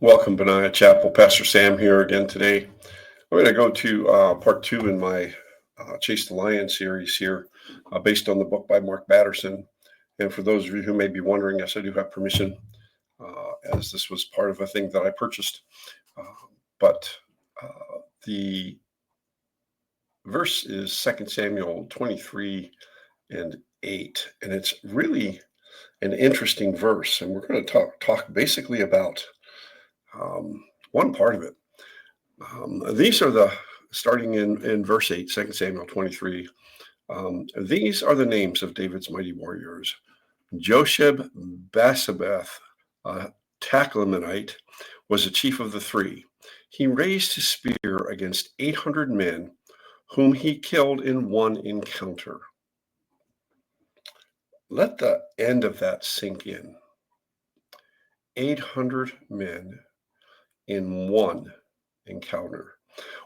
Welcome, Benaiah Chapel. Pastor Sam here again today. I'm going to go to part two in my Chase the Lion series here, based on the book by Mark Batterson. And for those of you who may be wondering, yes, I do have permission, as this was part of a thing that I purchased. But the verse is 2 Samuel 23 and 8. And it's really an interesting verse. And we're going to talk basically about one part of it. These are starting in verse 8, 2 Samuel 23. These are the names of David's mighty warriors. Josheb Basabeth, Tachlamanite, was the chief of the three. He raised his spear against 800 men, whom he killed in one encounter. Let the end of that sink in. 800 men in one encounter.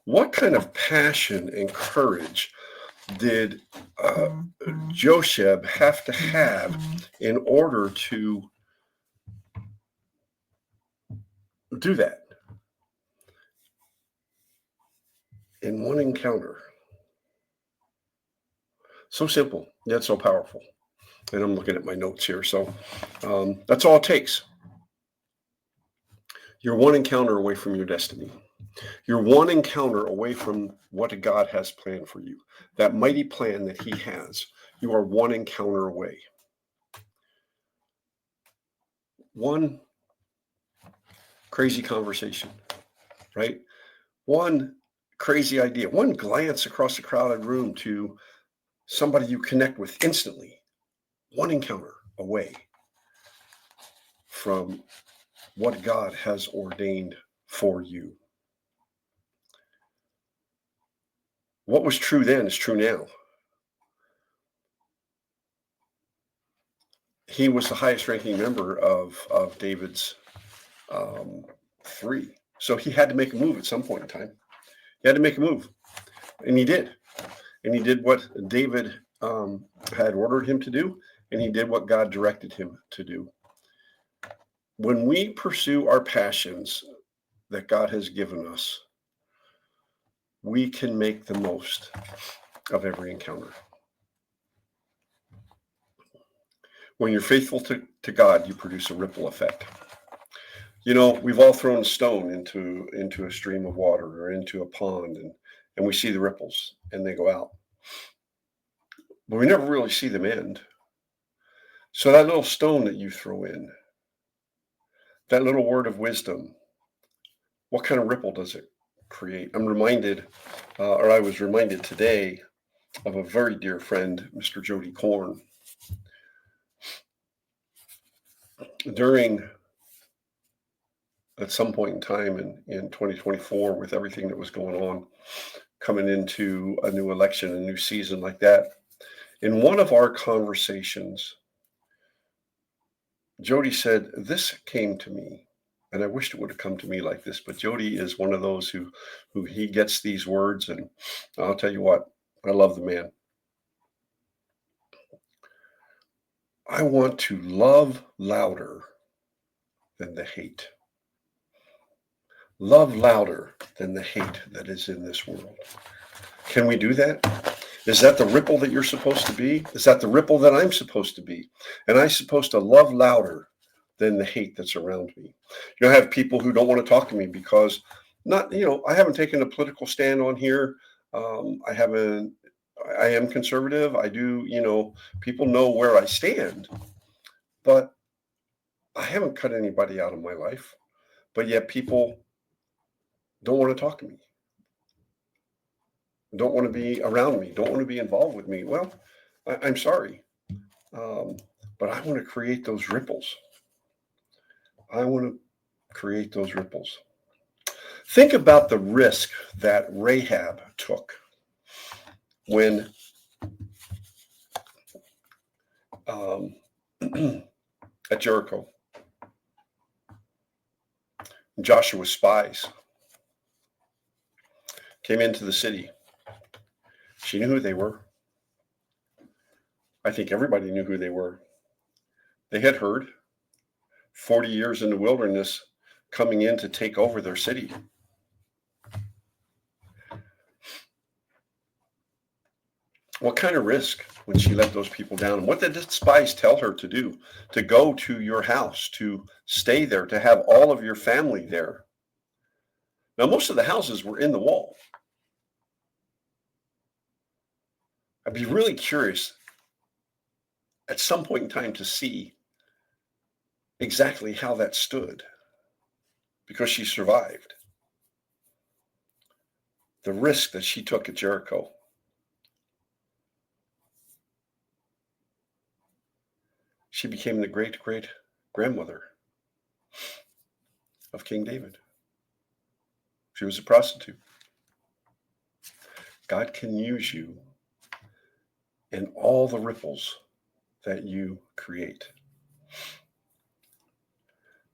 What kind of passion and courage did Josheb have to have in order to do that in one encounter? So simple, yet so powerful. And I'm looking at my notes here. So that's all it takes. You're one encounter away from your destiny. You're one encounter away from what God has planned for you. That mighty plan that he has. You are one encounter away. One crazy conversation, right? One crazy idea. One glance across a crowded room to somebody you connect with instantly. One encounter away from what God has ordained for you. What was true then is true now. He was the highest ranking member of David's three. So he had to make a move at some point in time. He had to make a move. And he did. And he did what David had ordered him to do. And he did what God directed him to do. When we pursue our passions that God has given us, we can make the most of every encounter. When you're faithful to God, you produce a ripple effect. You know, we've all thrown a stone into a stream of water or into a pond, and we see the ripples and they go out. But we never really see them end. So that little stone that you throw in, that little word of wisdom, what kind of ripple does it create? I was reminded today of a very dear friend, Mr. Jody Korn. At some point in time in 2024, with everything that was going on, coming into a new election, a new season like that, in one of our conversations, Jody said, "This came to me, and I wished it would have come to me like this." But Jody is one of those who he gets these words, and I'll tell you what, I love the man. I want to love louder than the hate. Love louder than the hate that is in this world. Can we do that? Is that the ripple that you're supposed to be? Is that the ripple that I'm supposed to be? And I'm supposed to love louder than the hate that's around me. I have people who don't want to talk to me because I haven't taken a political stand on here. I am conservative. I do, people know where I stand, but I haven't cut anybody out of my life. But yet people don't want to talk to me, don't want to be around me, don't want to be involved with me. Well, I'm sorry, but I want to create those ripples. Think about the risk that Rahab took when at Jericho. Joshua's spies came into the city. She knew who they were. I think everybody knew who they were. They had heard 40 years in the wilderness, coming in to take over their city. What kind of risk when she let those people down? And what did the spies tell her to do? To go to your house, to stay there, to have all of your family there. Now, most of the houses were in the wall. I'd be really curious at some point in time to see exactly how that stood, because she survived. The risk that she took at Jericho. She became the great-great-grandmother of King David. She was a prostitute. God can use you in all the ripples that you create.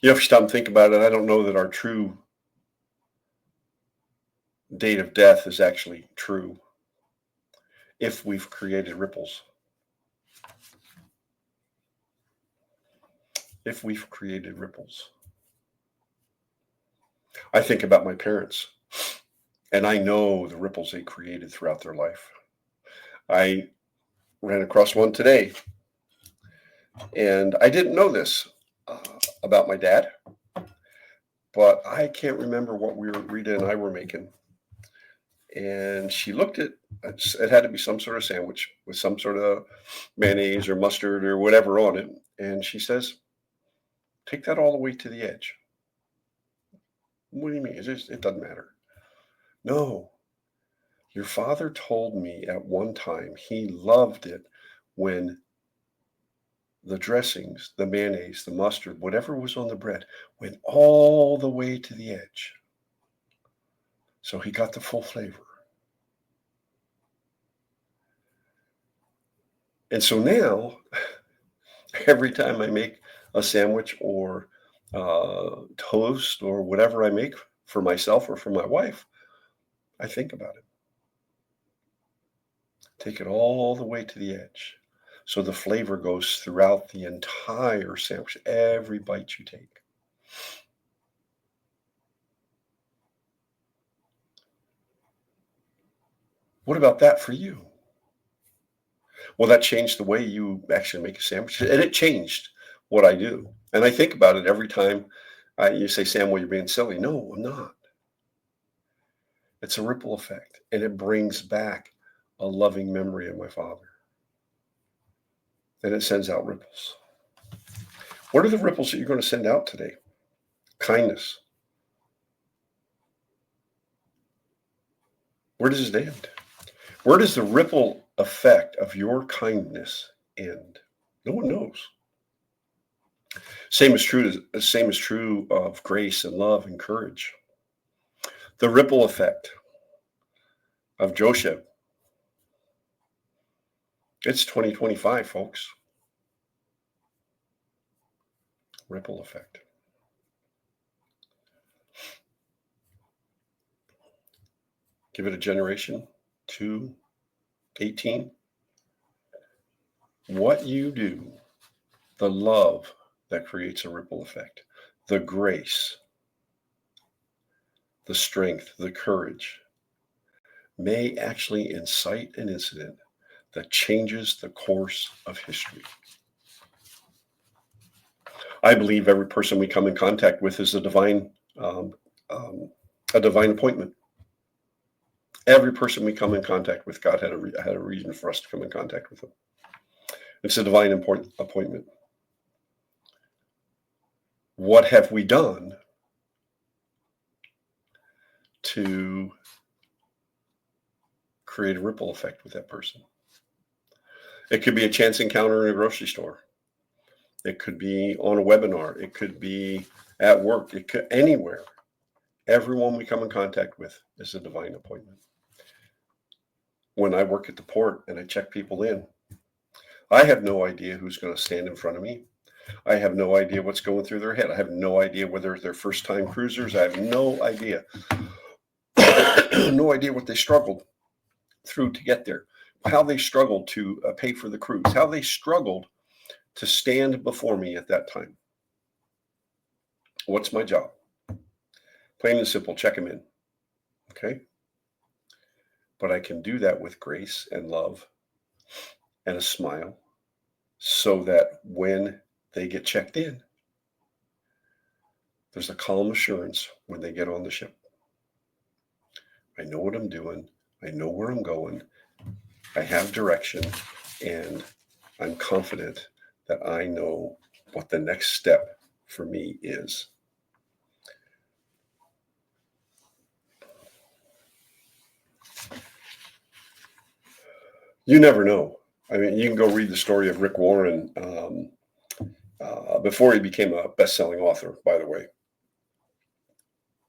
You know, if you stop and think about it, I don't know that our true date of death is actually true if we've created ripples. If we've created ripples. I think about my parents, and I know the ripples they created throughout their life. I ran across one today, and I didn't know this about my dad, but I can't remember what Rita and I were making. And she looked at it, had to be some sort of sandwich with some sort of mayonnaise or mustard or whatever on it. And she says, "Take that all the way to the edge." What do you mean? It doesn't matter. No. Your father told me at one time he loved it when the dressings, the mayonnaise, the mustard, whatever was on the bread, went all the way to the edge. So he got the full flavor. And so now, every time I make a sandwich or toast or whatever I make for myself or for my wife, I think about it. Take it all the way to the edge. So the flavor goes throughout the entire sandwich, every bite you take. What about that for you? Well, that changed the way you actually make a sandwich, and it changed what I do. And I think about it every time you say, "Sam, well, you're being silly." No, I'm not. It's a ripple effect, and it brings back a loving memory of my father. And it sends out ripples. What are the ripples that you're going to send out today? Kindness. Where does it end? Where does the ripple effect of your kindness end? No one knows. Same is true of grace and love and courage. The ripple effect of Josheb. It's 2025, folks. Ripple effect. Give it a generation, 2, 18. What you do, the love that creates a ripple effect, the grace, the strength, the courage, may actually incite an incident that changes the course of history. I believe every person we come in contact with is a divine appointment. Every person we come in contact with, God had a reason for us to come in contact with them. It's a divine appointment. What have we done to create a ripple effect with that person? It could be a chance encounter in a grocery store. It could be on a webinar. It could be at work. It could anywhere. Everyone we come in contact with is a divine appointment. When I work at the port and I check people in, I have no idea who's going to stand in front of me. I have no idea what's going through their head. I have no idea whether they're first-time cruisers. I have no idea. No idea what they struggled through to get there, how they struggled to pay for the cruise, how they struggled to stand before me at that time. What's my job? Plain and simple, check them in. Okay? But I can do that with grace and love and a smile so that when they get checked in, there's a calm assurance when they get on the ship. I know what I'm doing. I know where I'm going. I have direction, and I'm confident that I know what the next step for me is. You never know. I mean, you can go read the story of Rick Warren before he became a best-selling author, by the way.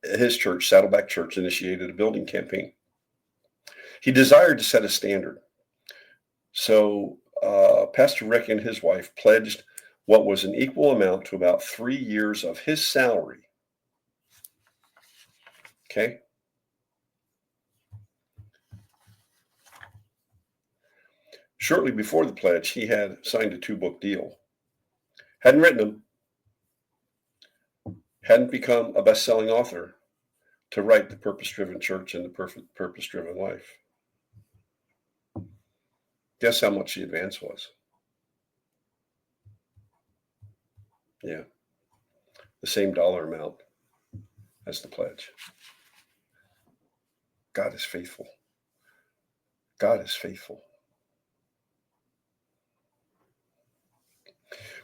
His church, Saddleback Church, initiated a building campaign. He desired to set a standard. So Pastor Rick and his wife pledged what was an equal amount to about 3 years of his salary. Okay? Shortly before the pledge, he had signed a 2-book deal. Hadn't written them. Hadn't become a best-selling author to write The Purpose-Driven Church and The Purpose-Driven Life. Guess how much the advance was? Yeah. The same dollar amount as the pledge. God is faithful. God is faithful.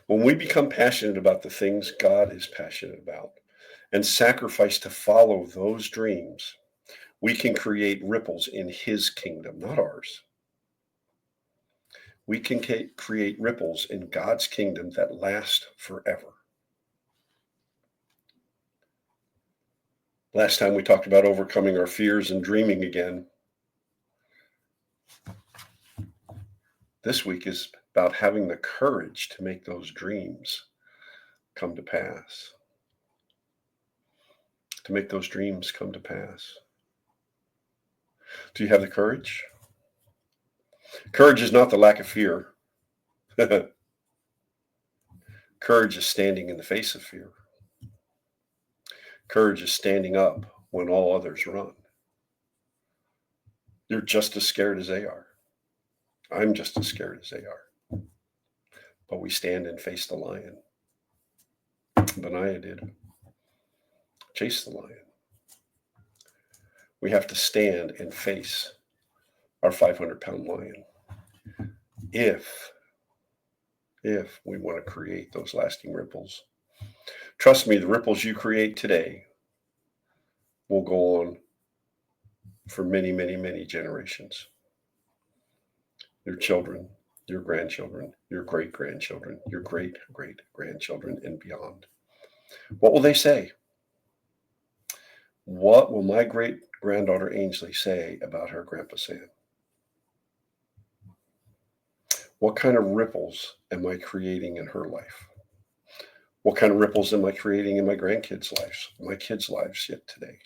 When we become passionate about the things God is passionate about and sacrifice to follow those dreams, we can create ripples in His kingdom, not ours. We can create ripples in God's kingdom that last forever. Last time we talked about overcoming our fears and dreaming again. This week is about having the courage to make those dreams come to pass. To make those dreams come to pass. Do you have the courage? Courage is not the lack of fear. Courage is standing in the face of fear. Courage is standing up when all others run. You're just as scared as they are. I'm just as scared as they are. But we stand and face the lion. Benaiah did. Chase the lion. We have to stand and face our 500-pound lion if we want to create those lasting ripples. Trust me, the ripples you create today will go on for many, many, many generations. Your children, your grandchildren, your great-grandchildren, your great-great-grandchildren, and beyond. What will they say? What will my great-granddaughter Ainsley say about her Grandpa Sam? What kind of ripples am I creating in her life? What kind of ripples am I creating in my grandkids' lives, my kids' lives yet today?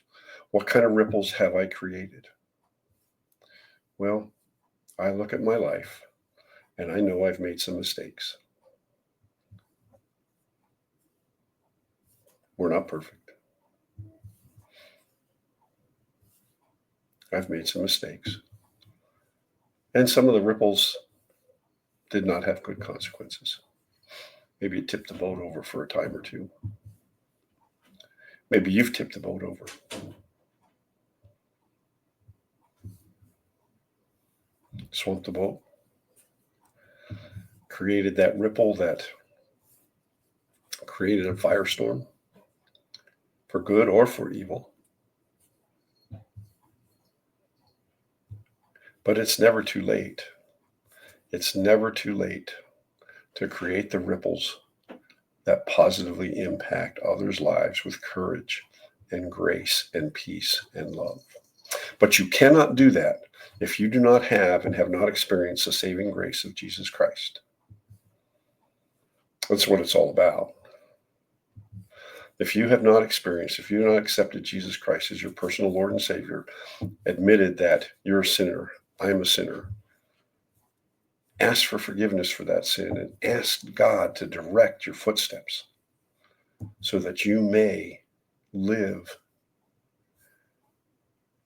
What kind of ripples have I created? Well, I look at my life and I know I've made some mistakes. We're not perfect. I've made some mistakes. And some of the ripples did not have good consequences. Maybe it tipped the boat over for a time or two. Maybe you've tipped the boat over. Swamped the boat. Created that ripple that created a firestorm for good or for evil. But it's never too late. It's never too late to create the ripples that positively impact others' lives with courage and grace and peace and love. But you cannot do that if you do not have and have not experienced the saving grace of Jesus Christ. That's what it's all about. If you have not experienced, if you have not accepted Jesus Christ as your personal Lord and Savior, admitted that you're a sinner, I'm a sinner, ask for forgiveness for that sin and ask God to direct your footsteps so that you may live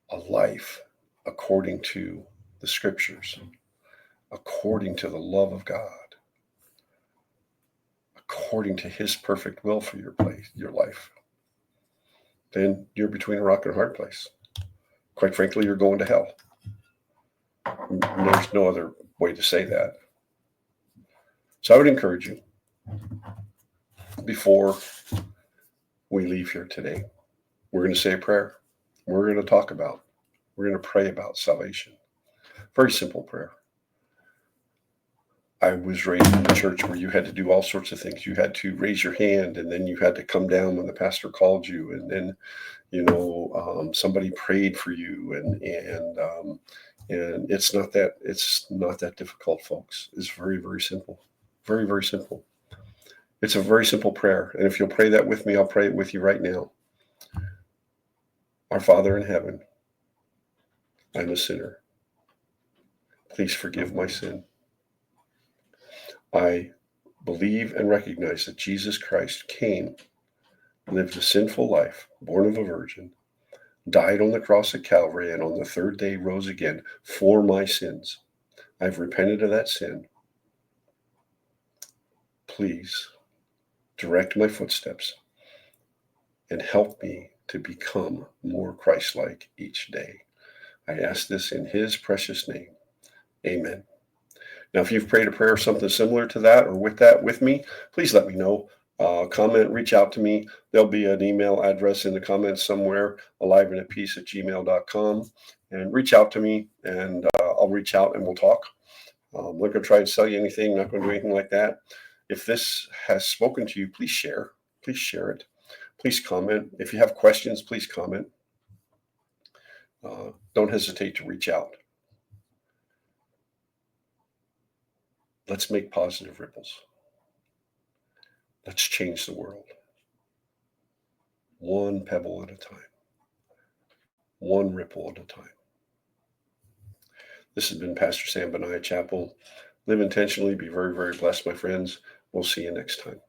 a life according to the scriptures, according to the love of God, according to his perfect will for your life, then you're between a rock and a hard place. Quite frankly, you're going to hell. There's no other way to say that. So I would encourage you, before we leave here today, we're going to say a prayer. We're going to pray about salvation. Very simple prayer. I was raised in a church where you had to do all sorts of things. You had to raise your hand, and then you had to come down when the pastor called you, and then, somebody prayed for you, and it's not that difficult, folks. It's very, very simple. Very, very simple. It's a very simple prayer, and if you'll pray that with me, I'll pray it with you right now. Our Father in heaven, I'm a sinner. Please forgive my sin. I believe and recognize that Jesus Christ came, lived a sinful life, born of a virgin, died on the cross at Calvary, and on the third day rose again for my sins. I've repented of that sin. Please direct my footsteps and help me to become more Christ-like each day. I ask this in his precious name. Amen. Now, if you've prayed a prayer or something similar to that or with me, please let me know. Comment, reach out to me. There'll be an email address in the comments somewhere, aliveandatpeace@gmail.com, and reach out to me, and I'll reach out and we'll talk. I'm not going to try and sell you anything, not going to do anything like that. If this has spoken to you, please share. Please share it. Please comment. If you have questions, please comment. Don't hesitate to reach out. Let's make positive ripples. Let's change the world. One pebble at a time. One ripple at a time. This has been Pastor Sam Benaiah Chapel. Live intentionally. Be very, very blessed, my friends. We'll see you next time.